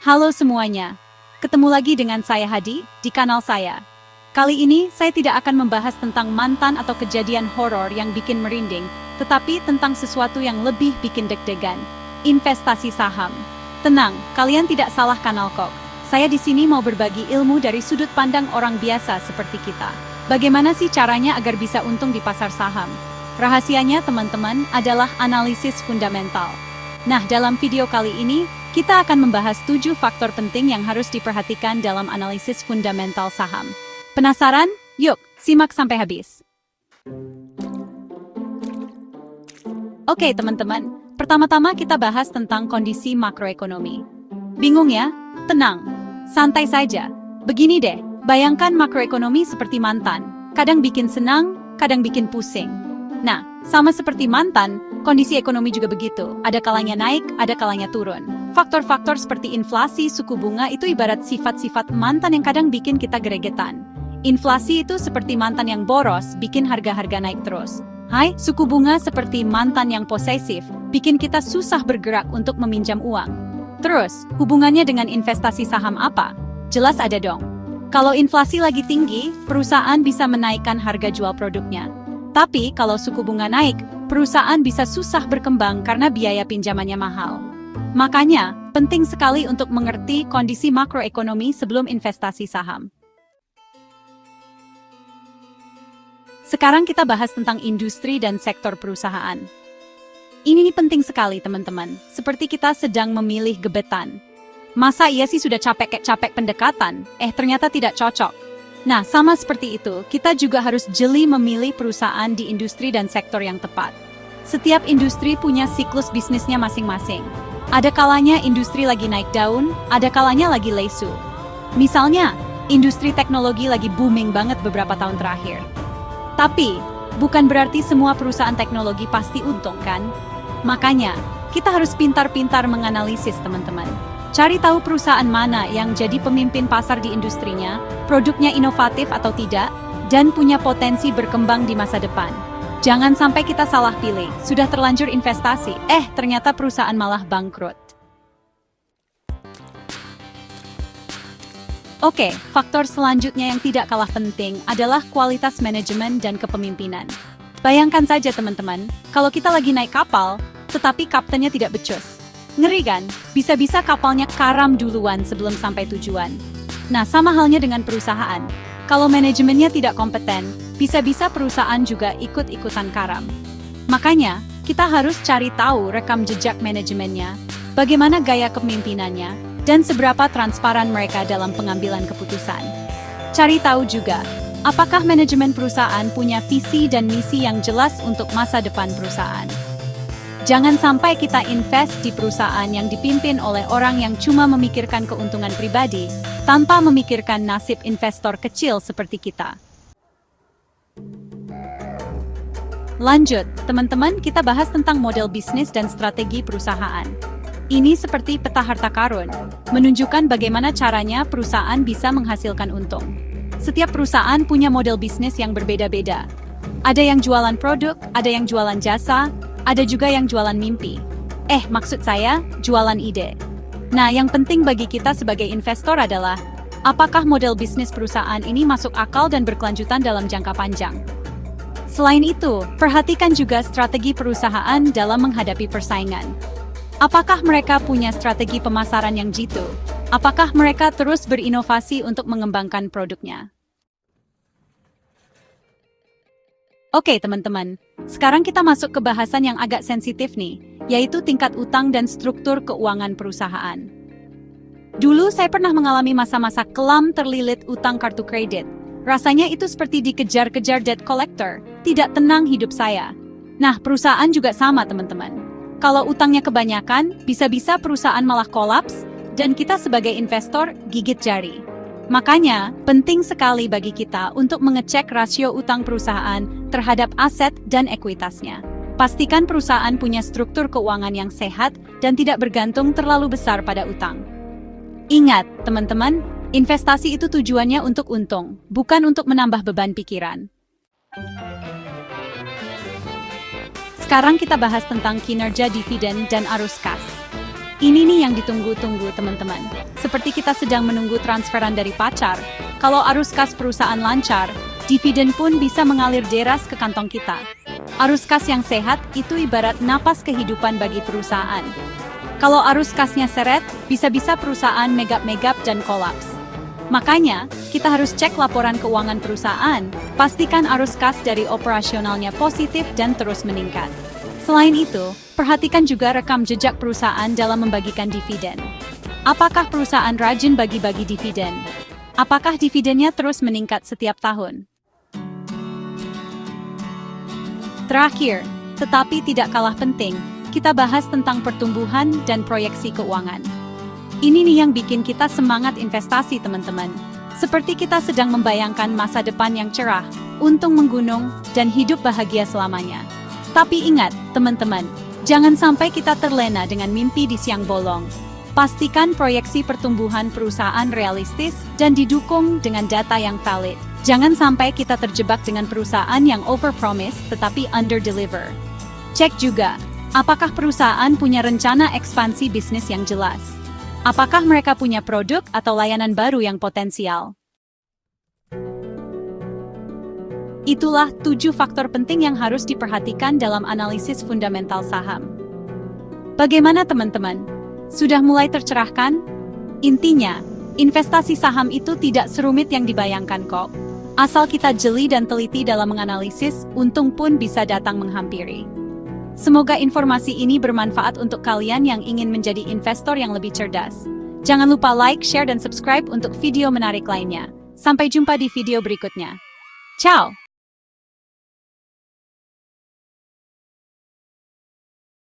Halo semuanya, ketemu lagi dengan saya Hadi di kanal saya. Kali ini saya tidak akan membahas tentang mantan atau kejadian horor yang bikin merinding, tetapi tentang sesuatu yang lebih bikin deg-degan, investasi saham. Tenang, kalian tidak salah kanal kok. Saya di sini mau berbagi ilmu dari sudut pandang orang biasa seperti kita. Bagaimana sih caranya agar bisa untung di pasar saham? Rahasianya teman-teman adalah analisis fundamental. Nah, dalam video kali ini, kita akan membahas 7 faktor penting yang harus diperhatikan dalam analisis fundamental saham. Penasaran? Yuk, simak sampai habis. Oke teman-teman, pertama-tama kita bahas tentang kondisi makroekonomi. Bingung ya? Tenang, santai saja. Begini deh, bayangkan makroekonomi seperti mantan. Kadang bikin senang, kadang bikin pusing. Nah, sama seperti mantan, kondisi ekonomi juga begitu. Ada kalanya naik, ada kalanya turun. Faktor-faktor seperti inflasi, suku bunga itu ibarat sifat-sifat mantan yang kadang bikin kita gregetan. Inflasi itu seperti mantan yang boros, bikin harga-harga naik terus. Hai, suku bunga seperti mantan yang posesif, bikin kita susah bergerak untuk meminjam uang. Terus, hubungannya dengan investasi saham apa? Jelas ada dong. Kalau inflasi lagi tinggi, perusahaan bisa menaikkan harga jual produknya. Tapi kalau suku bunga naik, perusahaan bisa susah berkembang karena biaya pinjamannya mahal. Makanya, penting sekali untuk mengerti kondisi makroekonomi sebelum investasi saham. Sekarang kita bahas tentang industri dan sektor perusahaan. Ini penting sekali teman-teman, seperti kita sedang memilih gebetan. Masa iya sih sudah capek pendekatan, ternyata tidak cocok. Nah, sama seperti itu, kita juga harus jeli memilih perusahaan di industri dan sektor yang tepat. Setiap industri punya siklus bisnisnya masing-masing. Ada kalanya industri lagi naik daun, ada kalanya lagi lesu. Misalnya, industri teknologi lagi booming banget beberapa tahun terakhir. Tapi, bukan berarti semua perusahaan teknologi pasti untung kan? Makanya, kita harus pintar-pintar menganalisis teman-teman. Cari tahu perusahaan mana yang jadi pemimpin pasar di industrinya, produknya inovatif atau tidak, dan punya potensi berkembang di masa depan. Jangan sampai kita salah pilih, sudah terlanjur investasi, ternyata perusahaan malah bangkrut. Oke, faktor selanjutnya yang tidak kalah penting adalah kualitas manajemen dan kepemimpinan. Bayangkan saja teman-teman, kalau kita lagi naik kapal, tetapi kaptennya tidak becus. Ngeri kan? Bisa-bisa kapalnya karam duluan sebelum sampai tujuan. Nah, sama halnya dengan perusahaan. Kalau manajemennya tidak kompeten, bisa-bisa perusahaan juga ikut-ikutan karam. Makanya, kita harus cari tahu rekam jejak manajemennya, bagaimana gaya kepemimpinannya, dan seberapa transparan mereka dalam pengambilan keputusan. Cari tahu juga, apakah manajemen perusahaan punya visi dan misi yang jelas untuk masa depan perusahaan. Jangan sampai kita invest di perusahaan yang dipimpin oleh orang yang cuma memikirkan keuntungan pribadi, tanpa memikirkan nasib investor kecil seperti kita. Lanjut, teman-teman, kita bahas tentang model bisnis dan strategi perusahaan. Ini seperti peta harta karun, menunjukkan bagaimana caranya perusahaan bisa menghasilkan untung. Setiap perusahaan punya model bisnis yang berbeda-beda. Ada yang jualan produk, ada yang jualan jasa, ada juga yang jualan mimpi. Maksud saya, jualan ide. Nah, yang penting bagi kita sebagai investor adalah, apakah model bisnis perusahaan ini masuk akal dan berkelanjutan dalam jangka panjang? Selain itu, perhatikan juga strategi perusahaan dalam menghadapi persaingan. Apakah mereka punya strategi pemasaran yang jitu? Apakah mereka terus berinovasi untuk mengembangkan produknya? Oke teman-teman, sekarang kita masuk ke bahasan yang agak sensitif nih, yaitu tingkat utang dan struktur keuangan perusahaan. Dulu saya pernah mengalami masa-masa kelam terlilit utang kartu kredit. Rasanya itu seperti dikejar-kejar debt collector, tidak tenang hidup saya. Nah, perusahaan juga sama teman-teman. Kalau utangnya kebanyakan, bisa-bisa perusahaan malah kolaps, dan kita sebagai investor gigit jari. Makanya, penting sekali bagi kita untuk mengecek rasio utang perusahaan terhadap aset dan ekuitasnya. Pastikan perusahaan punya struktur keuangan yang sehat dan tidak bergantung terlalu besar pada utang. Ingat, teman-teman, investasi itu tujuannya untuk untung, bukan untuk menambah beban pikiran. Sekarang kita bahas tentang kinerja dividen dan arus kas. Ini nih yang ditunggu-tunggu teman-teman. Seperti kita sedang menunggu transferan dari pacar. Kalau arus kas perusahaan lancar, dividen pun bisa mengalir deras ke kantong kita. Arus kas yang sehat itu ibarat napas kehidupan bagi perusahaan. Kalau arus kasnya seret, bisa-bisa perusahaan megap-megap dan kolaps. Makanya, kita harus cek laporan keuangan perusahaan, pastikan arus kas dari operasionalnya positif dan terus meningkat. Selain itu, perhatikan juga rekam jejak perusahaan dalam membagikan dividen. Apakah perusahaan rajin bagi-bagi dividen? Apakah dividennya terus meningkat setiap tahun? Terakhir, tetapi tidak kalah penting, kita bahas tentang pertumbuhan dan proyeksi keuangan. Ini nih yang bikin kita semangat investasi teman-teman. Seperti kita sedang membayangkan masa depan yang cerah, untung menggunung, dan hidup bahagia selamanya. Tapi ingat, teman-teman, jangan sampai kita terlena dengan mimpi di siang bolong. Pastikan proyeksi pertumbuhan perusahaan realistis dan didukung dengan data yang valid. Jangan sampai kita terjebak dengan perusahaan yang overpromise tetapi underdeliver. Cek juga, apakah perusahaan punya rencana ekspansi bisnis yang jelas? Apakah mereka punya produk atau layanan baru yang potensial? Itulah 7 faktor penting yang harus diperhatikan dalam analisis fundamental saham. Bagaimana teman-teman? Sudah mulai tercerahkan? Intinya, investasi saham itu tidak serumit yang dibayangkan kok. Asal kita jeli dan teliti dalam menganalisis, untung pun bisa datang menghampiri. Semoga informasi ini bermanfaat untuk kalian yang ingin menjadi investor yang lebih cerdas. Jangan lupa like, share, dan subscribe untuk video menarik lainnya. Sampai jumpa di video berikutnya. Ciao!